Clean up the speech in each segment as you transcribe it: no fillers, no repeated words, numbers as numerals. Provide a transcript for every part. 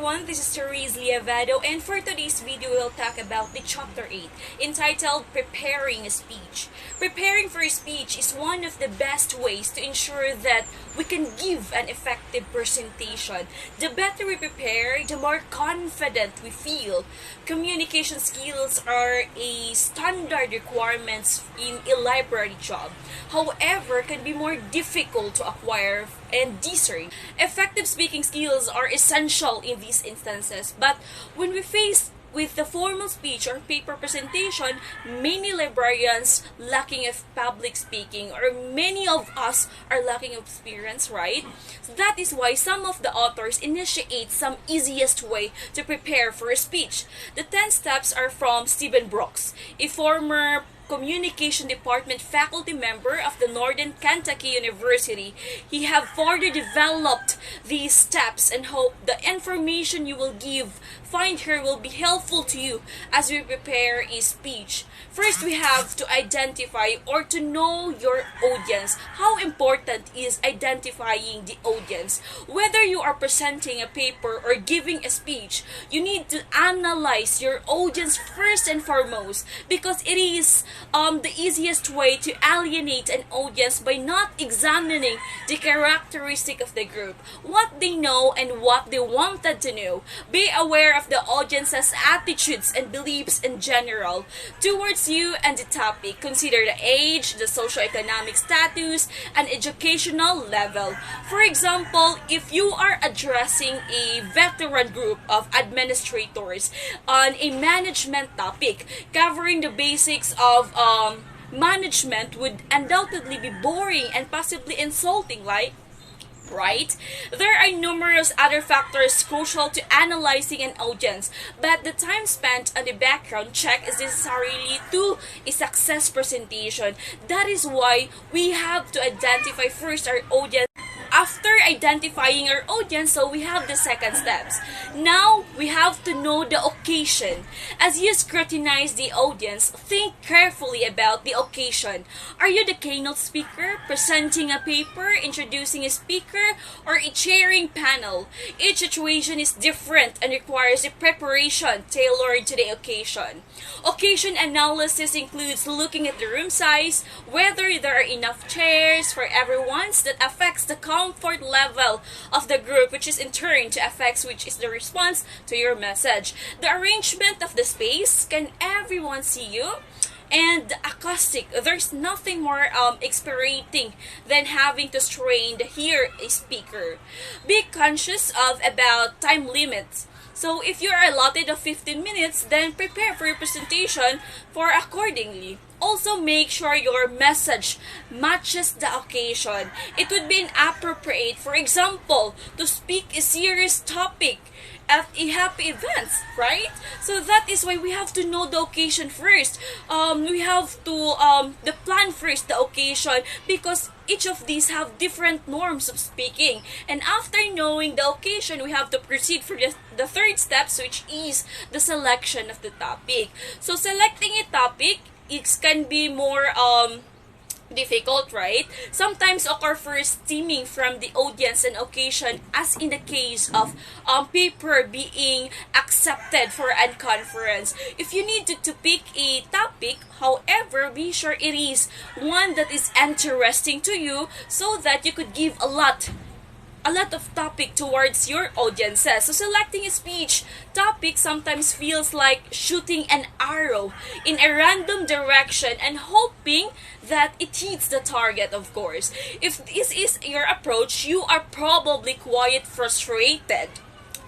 everyone, this is Therese Liavado, and for today's video we'll talk about the Chapter 8, entitled Preparing a Speech. Preparing for a speech is one of the best ways to ensure that we can give an effective presentation. The better we prepare, the more confident we feel. Communication skills are a standard requirements in a library job. However, can be more difficult to acquire and discern. Effective speaking skills are essential in these instances, but when we face with the formal speech or paper presentation, many librarians lacking of public speaking, or many of us are lacking of experience, right? So that is why some of the authors initiate some easiest way to prepare for a speech. The 10 steps are from Stephen Brooks, a former Communication Department faculty member of the Northern Kentucky University. He have further developed these steps and hope the information you will find here will be helpful to you as we prepare a speech. First, we have to identify or to know your audience. How important is identifying the audience? Whether you are presenting a paper or giving a speech, you need to analyze your audience first and foremost, because it is the easiest way to alienate an audience by not examining the characteristic of the group, what they know and what they wanted to know. Be aware of the audience's attitudes and beliefs in general towards you and the topic. Consider the age, the socioeconomic status, and educational level. For example, if you are addressing a veteran group of administrators on a management topic, covering the basics of management would undoubtedly be boring and possibly insulting, right? There are numerous other factors crucial to analyzing an audience, but the time spent on the background check is necessarily to a success presentation. That is why we have to identify first our audience. After identifying our audience, so we have the second steps. Now, we have to know the occasion. As you scrutinize the audience, think carefully about the occasion. Are you the keynote speaker, presenting a paper, introducing a speaker, or a chairing panel? Each situation is different and requires a preparation tailored to the occasion. Occasion analysis includes looking at the room size, whether there are enough chairs for everyone. That affects the comfort level of the group, which is in turn to affects which is the response to your message. The arrangement of the space, can everyone see you? And the acoustic, there's nothing more exasperating than having to strain to hear a speaker. Be conscious of about time limits. So if you are allotted of 15 minutes, then prepare for your presentation for accordingly. Also, make sure your message matches the occasion. It would be inappropriate, for example, to speak a serious topic at a happy event, right? So that is why we have to know the occasion first. We have to plan first the occasion, because each of these have different norms of speaking. And after knowing the occasion, we have to proceed for the third step, which is the selection of the topic. So selecting a topic, it can be more difficult, right? Sometimes occur first stemming from the audience and occasion, as in the case of paper being accepted for a conference. If you need to pick a topic, however, be sure it is one that is interesting to you, so that you could give a lot of topic towards your audiences. So selecting a speech topic sometimes feels like shooting an arrow in a random direction and hoping that it hits the target, of course. If this is your approach, you are probably quite frustrated.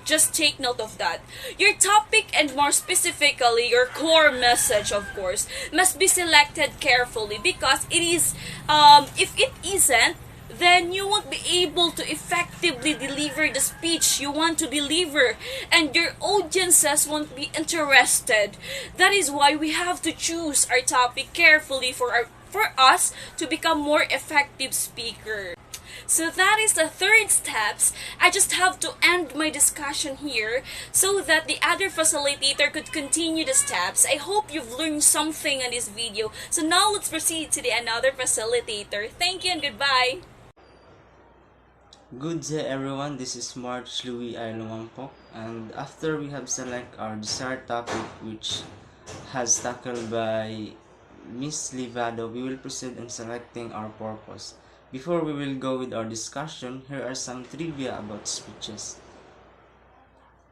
Just take note of that. Your topic, and more specifically your core message, of course, must be selected carefully, because it is, if it isn't, then you won't be able to effectively deliver the speech you want to deliver, and your audiences won't be interested. That is why we have to choose our topic carefully for us to become more effective speaker. So that is the third steps. I just have to end my discussion here so that the other facilitator could continue the steps. I hope you've learned something on this video. So now let's proceed to the another facilitator. Thank you and goodbye. Good day everyone, this is March Louis I. Lumampok, and after we have select our desired topic which has tackled by Miss Livado, we will proceed in selecting our purpose. Before we will go with our discussion, here are some trivia about speeches.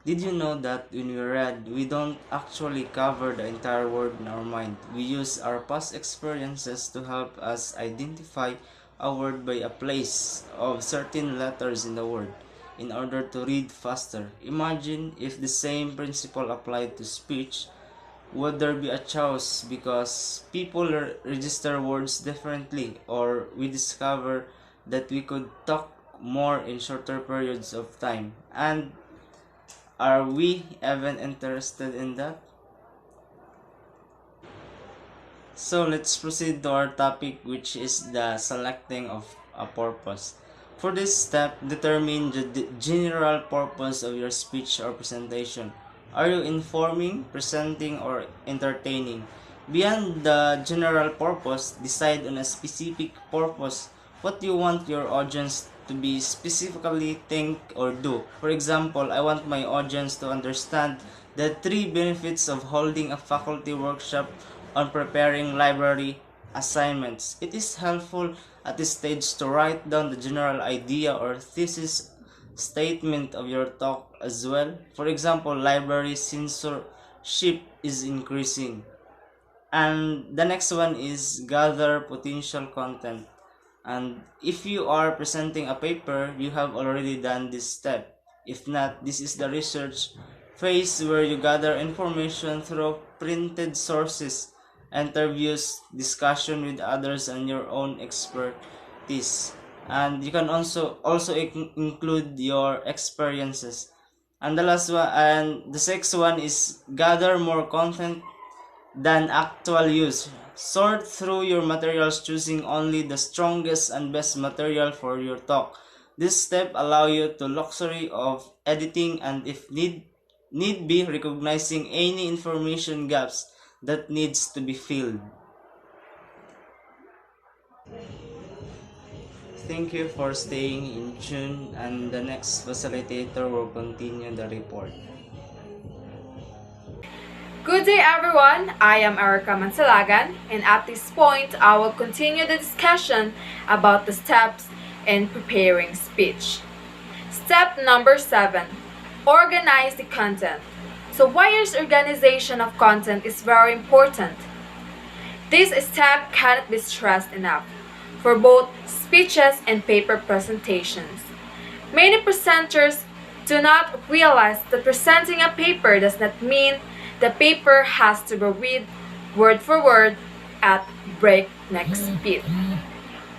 Did you know that when we read, we don't actually cover the entire word in our mind? We use our past experiences to help us identify a word by a place of certain letters in the word in order to read faster. Imagine if the same principle applied to speech. Would there be a chaos because people register words differently, or we discover that we could talk more in shorter periods of time? And are we even interested in that? So let's proceed to our topic, which is the selecting of a purpose. For this step, determine the general purpose of your speech or presentation. Are you informing, presenting, or entertaining? Beyond the general purpose, decide on a specific purpose. What you want your audience to be specifically think or do. For example, I want my audience to understand the 3 benefits of holding a faculty workshop on preparing library assignments. It is helpful at this stage to write down the general idea or thesis statement of your talk as well. For example, library censorship is increasing. And the next one is gather potential content. And if you are presenting a paper, you have already done this step. If not, this is the research phase where you gather information through printed sources, interviews, discussion with others, and your own expertise. And you can also include your experiences. And the sixth one is gather more content than actual use. Sort through your materials, choosing only the strongest and best material for your talk. This step allow you to luxury of editing and if need be recognizing any information gaps that needs to be filled. Thank you for staying in tune, and the next facilitator will continue the report. Good day everyone, I am Erica Mansalagan, and at this point I will continue the discussion about the steps in preparing speech. Step number 7, organize the content. So why is organization of content is very important? This step cannot be stressed enough for both speeches and paper presentations. Many presenters do not realize that presenting a paper does not mean the paper has to be read word for word at breakneck speed.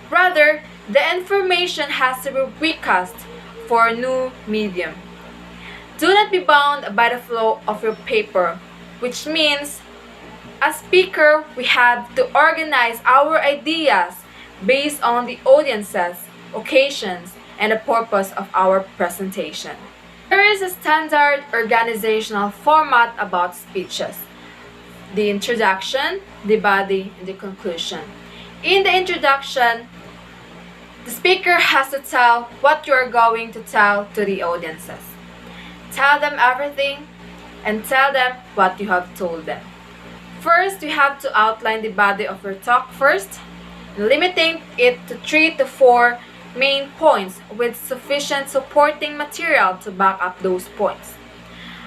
Rather, the information has to be recast for a new medium. Do not be bound by the flow of your paper, which means as speaker, we have to organize our ideas based on the audiences, occasions, and the purpose of our presentation. There is a standard organizational format about speeches: the introduction, the body, and the conclusion. In the introduction, the speaker has to tell what you are going to tell to the audiences. Tell them everything and tell them what you have told them. First, you have to outline the body of your talk first, limiting it to 3 to 4 main points with sufficient supporting material to back up those points.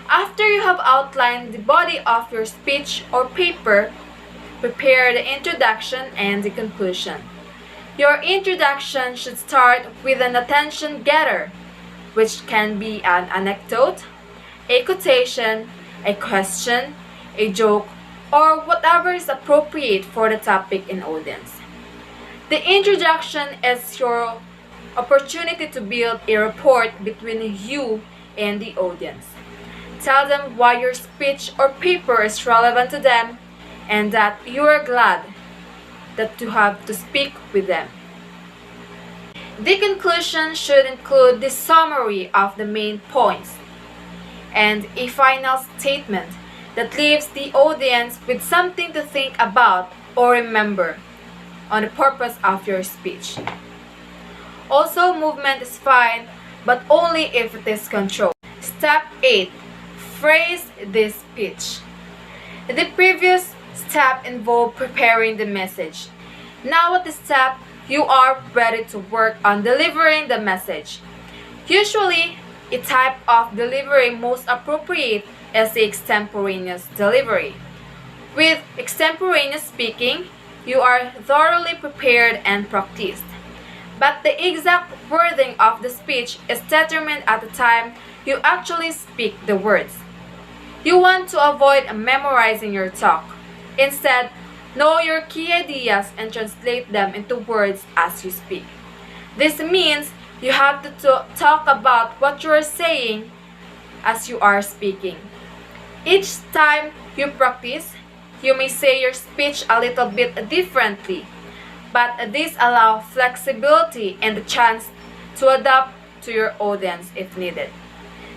After you have outlined the body of your speech or paper, prepare the introduction and the conclusion. Your introduction should start with an attention getter, which can be an anecdote, a quotation, a question, a joke, or whatever is appropriate for the topic and audience. The introduction is your opportunity to build a rapport between you and the audience. Tell them why your speech or paper is relevant to them and that you are glad that you have to speak with them. The conclusion should include the summary of the main points and a final statement that leaves the audience with something to think about or remember on the purpose of your speech. Also, movement is fine, but only if it is controlled. Step 8. Phrase this speech. The previous step involved preparing the message. Now at this step, you are ready to work on delivering the message. Usually, a type of delivery most appropriate is the extemporaneous delivery. With extemporaneous speaking, you are thoroughly prepared and practiced. But the exact wording of the speech is determined at the time you actually speak the words. You want to avoid memorizing your talk. Instead, know your key ideas and translate them into words as you speak. This means you have to talk about what you are saying as you are speaking. Each time you practice, you may say your speech a little bit differently, but this allows flexibility and the chance to adapt to your audience if needed.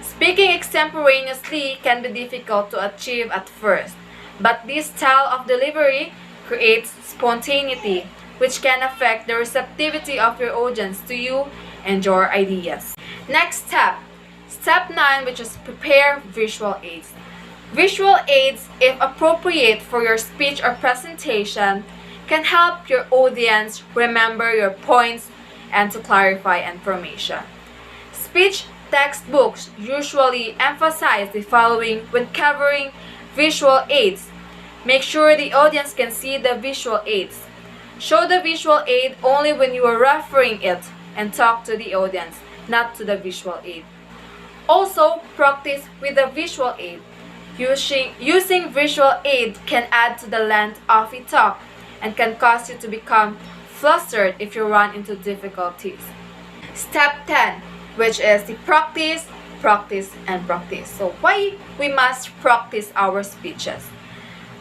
Speaking extemporaneously can be difficult to achieve at first, but this style of delivery creates spontaneity, which can affect the receptivity of your audience to you and your ideas. Next step, step 9, which is prepare visual aids. Visual aids, if appropriate for your speech or presentation, can help your audience remember your points and to clarify information. Speech textbooks usually emphasize the following when covering visual aids. Make sure the audience can see the visual aids. Show the visual aid only when you are referring it and talk to the audience, not to the visual aid. Also, practice with the visual aid. Using visual aid can add to the length of a talk and can cause you to become flustered if you run into difficulties. Step 10, which is the practice, practice, and practice. So why we must practice our speeches?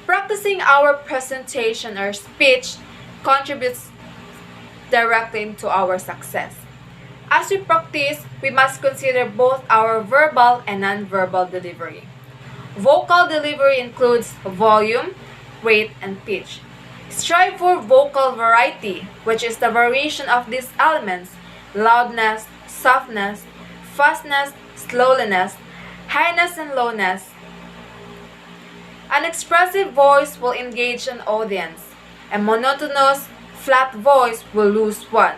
Practicing our presentation or speech contributes directly to our success. As we practice, we must consider both our verbal and non-verbal delivery. Vocal delivery includes volume, rate, and pitch. Strive for vocal variety, which is the variation of these elements: loudness, softness, fastness, slowness, highness, and lowness. An expressive voice will engage an audience. A monotonous, flat voice will lose one.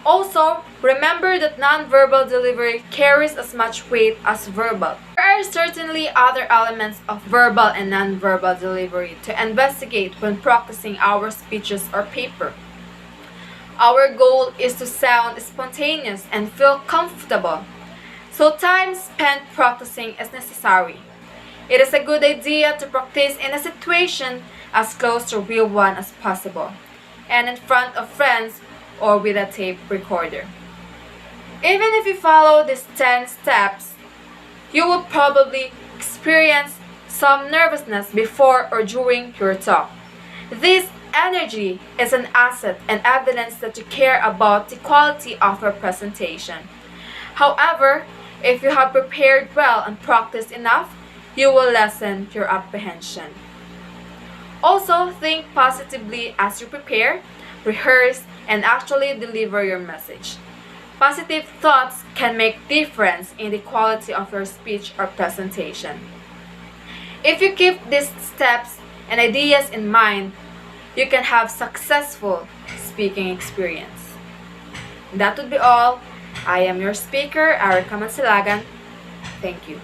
Also, remember that non-verbal delivery carries as much weight as verbal. There are certainly other elements of verbal and non-verbal delivery to investigate when practicing our speeches or paper. Our goal is to sound spontaneous and feel comfortable, so time spent practicing is necessary. It is a good idea to practice in a situation as close to a real one as possible, and in front of friends or with a tape recorder. Even if you follow these 10 steps, you will probably experience some nervousness before or during your talk. This energy is an asset and evidence that you care about the quality of your presentation. However, if you have prepared well and practiced enough, you will lessen your apprehension. Also, think positively as you prepare, rehearse, and actually deliver your message. Positive thoughts can make difference in the quality of your speech or presentation. If you keep these steps and ideas in mind, you can have successful speaking experience. That would be all. I am your speaker, Erica Mansilagan. Thank you.